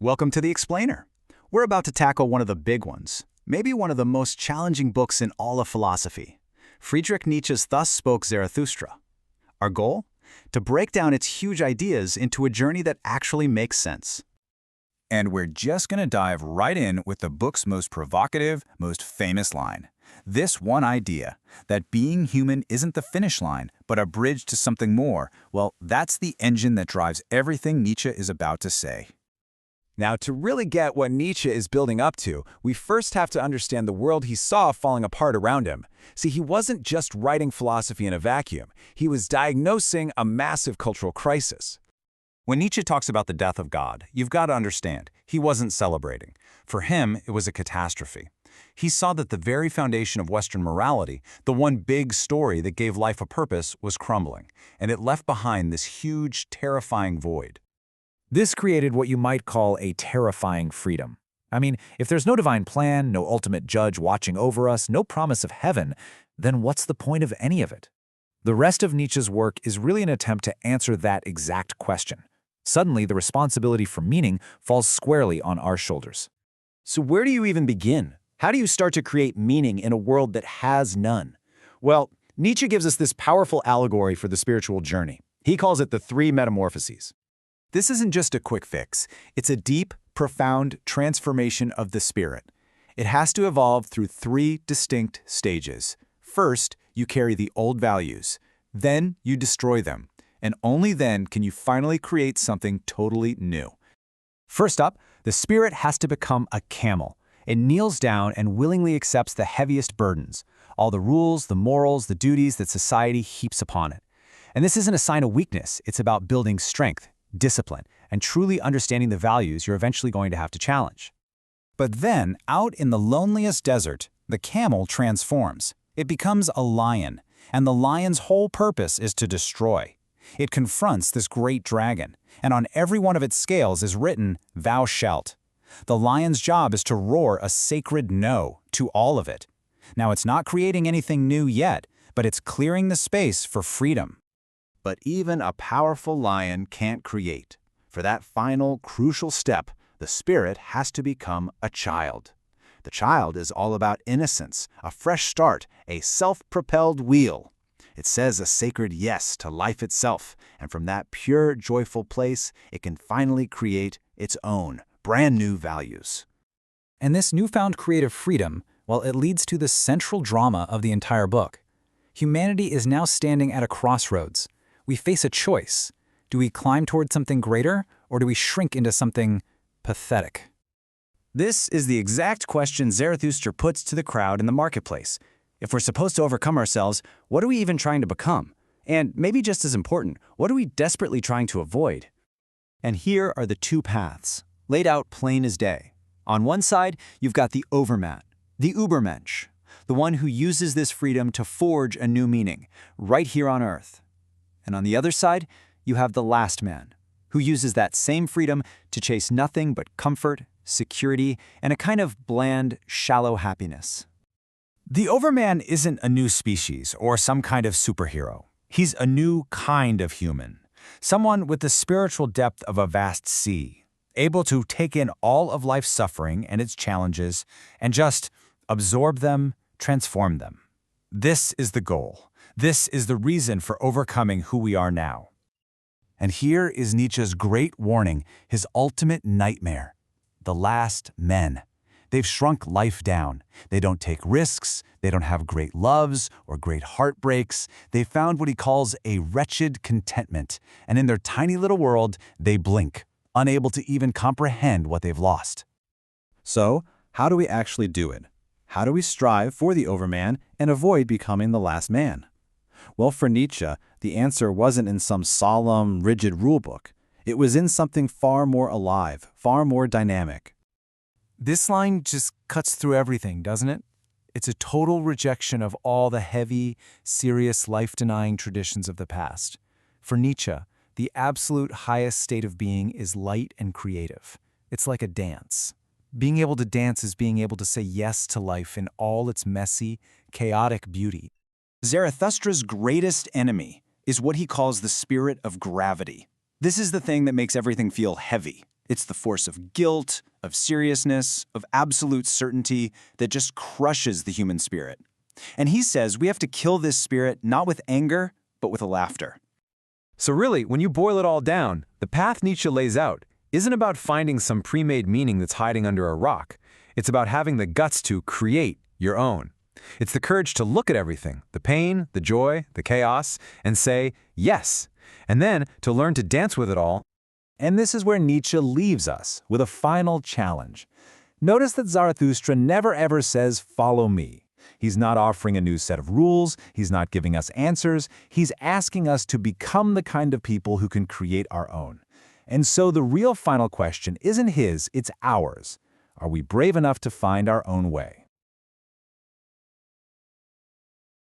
Welcome to The Explainer. We're about to tackle one of the big ones, maybe one of the most challenging books in all of philosophy, Friedrich Nietzsche's Thus Spoke Zarathustra. Our goal? To break down its huge ideas into a journey that actually makes sense. And we're just going to dive right in with the book's most provocative, most famous line. This one idea, that being human isn't the finish line, but a bridge to something more, well, that's the engine that drives everything Nietzsche is about to say. Now, to really get what Nietzsche is building up to, we first have to understand the world he saw falling apart around him. See, he wasn't just writing philosophy in a vacuum. He was diagnosing a massive cultural crisis. When Nietzsche talks about the death of God, you've got to understand, he wasn't celebrating. For him, it was a catastrophe. He saw that the very foundation of Western morality, the one big story that gave life a purpose, was crumbling, and it left behind this huge, terrifying void. This created what you might call a terrifying freedom. I mean, if there's no divine plan, no ultimate judge watching over us, no promise of heaven, then what's the point of any of it? The rest of Nietzsche's work is really an attempt to answer that exact question. Suddenly, the responsibility for meaning falls squarely on our shoulders. So where do you even begin? How do you start to create meaning in a world that has none? Well, Nietzsche gives us this powerful allegory for the spiritual journey. He calls it the three Metamorphoses. This isn't just a quick fix. It's a deep, profound transformation of the spirit. It has to evolve through three distinct stages. First, you carry the old values. Then you destroy them. And only then can you finally create something totally new. First up, the spirit has to become a camel. It kneels down and willingly accepts the heaviest burdens, all the rules, the morals, the duties that society heaps upon it. And this isn't a sign of weakness. It's about building strength, discipline, and truly understanding the values you're eventually going to have to challenge. But then, out in the loneliest desert, the camel transforms. It becomes a lion, and the lion's whole purpose is to destroy. It confronts this great dragon, and on every one of its scales is written, "Thou shalt." The lion's job is to roar a sacred no to all of it. Now, it's not creating anything new yet, but it's clearing the space for freedom. But even a powerful lion can't create. For that final, crucial step, the spirit has to become a child. The child is all about innocence, a fresh start, a self-propelled wheel. It says a sacred yes to life itself, and from that pure, joyful place, it can finally create its own, brand new values. And this newfound creative freedom, well, it leads to the central drama of the entire book. Humanity is now standing at a crossroads. We face a choice. Do we climb toward something greater, or do we shrink into something pathetic? This is the exact question Zarathustra puts to the crowd in the marketplace. If we're supposed to overcome ourselves, what are we even trying to become? And maybe just as important, what are we desperately trying to avoid? And here are the two paths, laid out plain as day. On one side, you've got the Overman, the Übermensch, the one who uses this freedom to forge a new meaning, right here on Earth. And on the other side, you have the last man, who uses that same freedom to chase nothing but comfort, security, and a kind of bland, shallow happiness. The Overman isn't a new species or some kind of superhero. He's a new kind of human, someone with the spiritual depth of a vast sea, able to take in all of life's suffering and its challenges and just absorb them, transform them. This is the goal. This is the reason for overcoming who we are now. And here is Nietzsche's great warning, his ultimate nightmare. The last men. They've shrunk life down. They don't take risks. They don't have great loves or great heartbreaks. They found what he calls a wretched contentment. And in their tiny little world, they blink, unable to even comprehend what they've lost. So, how do we actually do it? How do we strive for the Overman and avoid becoming the last man? Well, for Nietzsche, the answer wasn't in some solemn, rigid rulebook. It was in something far more alive, far more dynamic. This line just cuts through everything, doesn't it? It's a total rejection of all the heavy, serious, life-denying traditions of the past. For Nietzsche, the absolute highest state of being is light and creative. It's like a dance. Being able to dance is being able to say yes to life in all its messy, chaotic beauty. Zarathustra's greatest enemy is what he calls the spirit of gravity. This is the thing that makes everything feel heavy. It's the force of guilt, of seriousness, of absolute certainty that just crushes the human spirit. And he says we have to kill this spirit not with anger, but with laughter. So really, when you boil it all down, the path Nietzsche lays out isn't about finding some pre-made meaning that's hiding under a rock. It's about having the guts to create your own. It's the courage to look at everything, the pain, the joy, the chaos, and say, yes, and then to learn to dance with it all. And this is where Nietzsche leaves us, with a final challenge. Notice that Zarathustra never ever says, "Follow me." He's not offering a new set of rules, he's not giving us answers, he's asking us to become the kind of people who can create our own. And so the real final question isn't his, it's ours. Are we brave enough to find our own way?